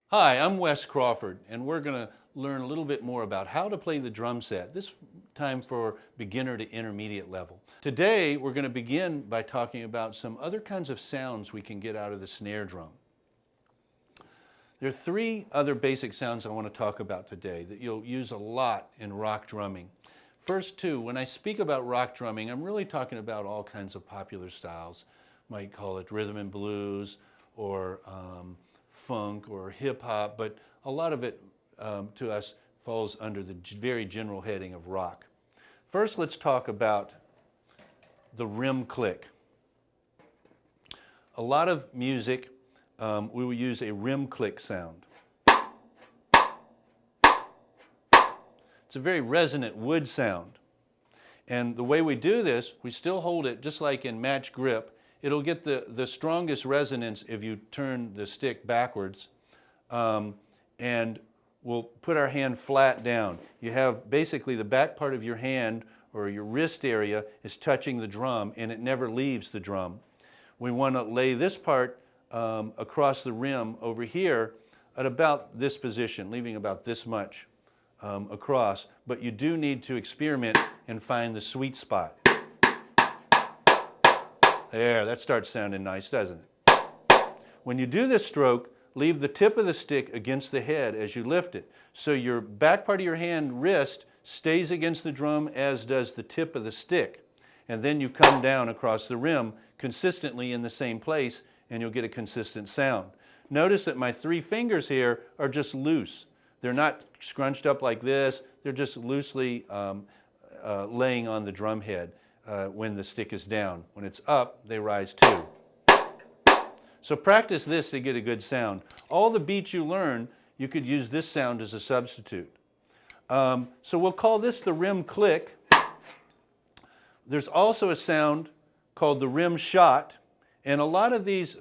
Hi, I'm Wes Crawford, and we're going to learn a little bit more about how to play the drum set, this time for beginner to intermediate level. Today, we're going to begin by talking about some other kinds of sounds we can get out of the snare drum. There are three other basic sounds I want to talk about today that you'll use a lot in rock drumming. First two, when I speak about rock drumming, I'm really talking about all kinds of popular styles. Might call it rhythm and blues or funk or hip hop, but a lot of it to us falls under the very general heading of rock. First, let's talk about the rim click. A lot of music, we will use a rim click sound. It's a very resonant wood sound. And the way we do this, we still hold it just like in match grip. It'll get the strongest resonance if you turn the stick backwards. And we'll put our hand flat down. You have basically the back part of your hand or your wrist area is touching the drum and it never leaves the drum. We want to lay this part across the rim over here at about this position, leaving about this much across, but you do need to experiment and find the sweet spot. There, that starts sounding nice, doesn't it? When you do this stroke, leave the tip of the stick against the head as you lift it. So your back part of your hand, wrist, stays against the drum as does the tip of the stick. And then you come down across the rim consistently in the same place and you'll get a consistent sound. Notice that my three fingers here are just loose. They're not scrunched up like this. They're just loosely laying on the drum head when the stick is down. When it's up, they rise too. So practice this to get a good sound. All the beats you learn, you could use this sound as a substitute. So we'll call this the rim click. There's also a sound called the rim shot. And a lot of these,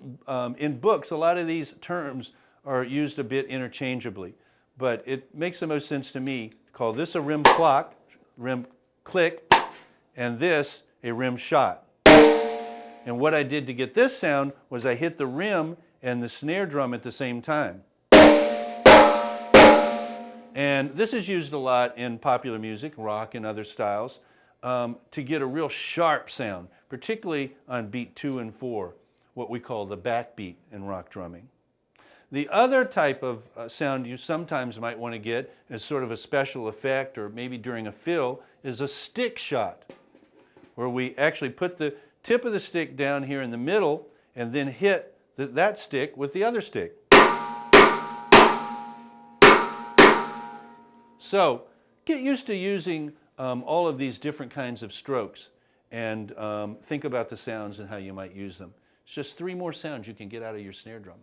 in books, a lot of these terms are used a bit interchangeably. But it makes the most sense to me to call this a rim click, and this a rim shot. And what I did to get this sound was I hit the rim and the snare drum at the same time. And this is used a lot in popular music, rock and other styles, to get a real sharp sound, particularly on beat 2 and 4, what we call the backbeat in rock drumming. The other type of sound you sometimes might want to get as sort of a special effect or maybe during a fill is a stick shot, where we actually put the tip of the stick down here in the middle and then hit that stick with the other stick. So get used to using all of these different kinds of strokes and think about the sounds and how you might use them. It's just three more sounds you can get out of your snare drum.